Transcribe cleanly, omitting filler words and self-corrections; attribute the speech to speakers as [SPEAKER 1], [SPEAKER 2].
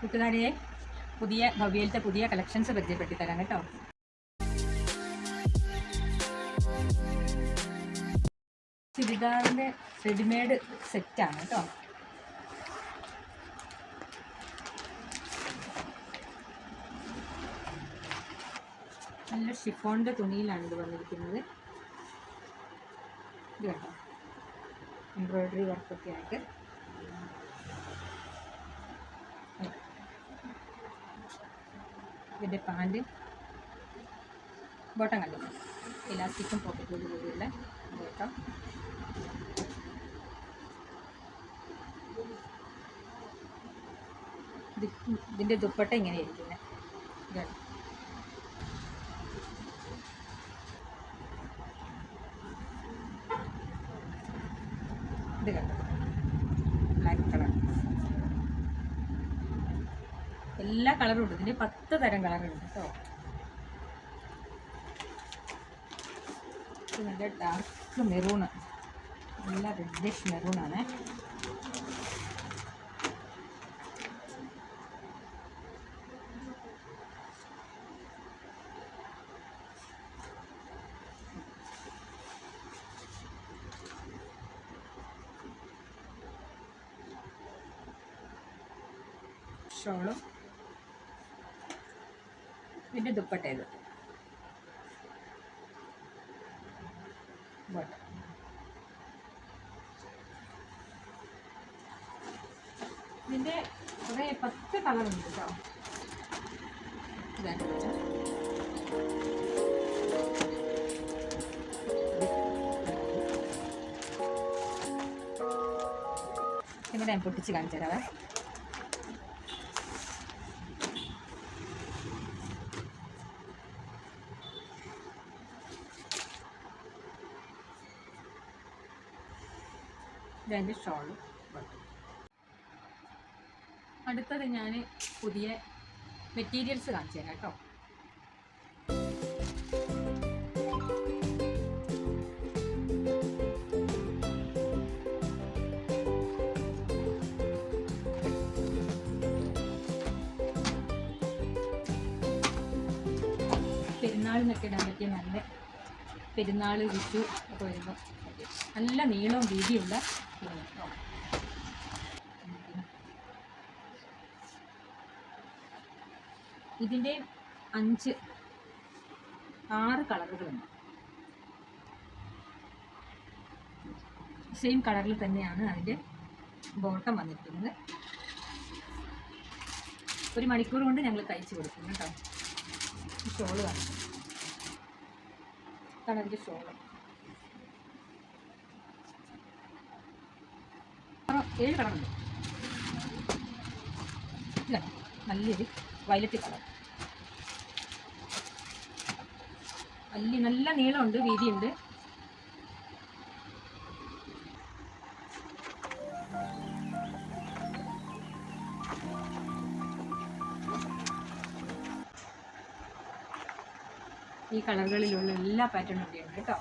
[SPEAKER 1] കൂട്ടുകാരെ, ഭവ്യയിലത്തെ പുതിയ കളക്ഷൻസ് പരിചയപ്പെടുത്തി തരാം കേട്ടോ. ചുരിദാറിൻ്റെ റെഡിമെയ്ഡ് സെറ്റാണ് കേട്ടോ. നല്ല ഷിഫോണിൻ്റെ തുണിയിലാണ് ഇത് വന്നിരിക്കുന്നത്. ഇത് കേട്ടോ, എംബ്രോയ്ഡറി വർക്കൊക്കെ ആയിട്ട്. ഇതിൻ്റെ പാൻറ് ബോട്ടം കണ്ടു, ഇലാസ്റ്റിക്കും പോക്കറ്റോട് കൂടിയുള്ള ബോട്ടം. ഇതിൻ്റെ ദുപ്പട്ട ഇങ്ങനെയായിരിക്കുന്നത്. ഇത് കണ്ടോ, ബ്ലാക്ക് കളർ. എല്ലാ കളറും ഉണ്ട്. ഇതിന് 10 തരം കളറുണ്ട് കേട്ടോ. ഇത് നല്ല ഡാർക്ക് മെറൂണ്, നല്ല റെഡിഷ് മെറൂണാണ്. ഷോളും ഇതിൻ്റെ ദുപ്പട്ട. ഇത് ബോട്ടം. ഇതിൻ്റെ കുറേ 10 കളറുണ്ട് കേട്ടോ. ഇവിടെ ഞാൻ പൊട്ടിച്ച് കാണിച്ചു തരാവേ. ഇതതിൻ്റെ ഷോളും. അടുത്തത് ഞാൻ പുതിയ മെറ്റീരിയൽസ് കാണിച്ചു തരാം കേട്ടോ. പെരുന്നാളിനൊക്കെ ഇടാൻ പറ്റിയ നല്ല, പെരുന്നാൾ വിഷു ഒക്കെ വരുമ്പോൾ നല്ല നീളവും വീതിയുള്ള ഇതിൻ്റെ 5-6 കളറുകളുണ്ട്. സെയിം കളറിൽ തന്നെയാണ് അതിൻ്റെ ബോട്ടം വന്നിരിക്കുന്നത്. 1 മണിക്കൂർ കൊണ്ട് ഞങ്ങൾ തയ്ച്ച് കൊടുക്കും കേട്ടോ. ഷോള് കാണിക്കും. ഇതാണ് അതിൻ്റെ ഷോള്. 7 കളറുണ്ട്. ഇതാണ് നല്ലൊരു വയലറ്റ് കളർ. നല്ല നീളമുണ്ട്, വീതിയുണ്ട്. ഈ കളറുകളിലുള്ള എല്ലാ പാറ്റേണും ഉണ്ട് കേട്ടോ.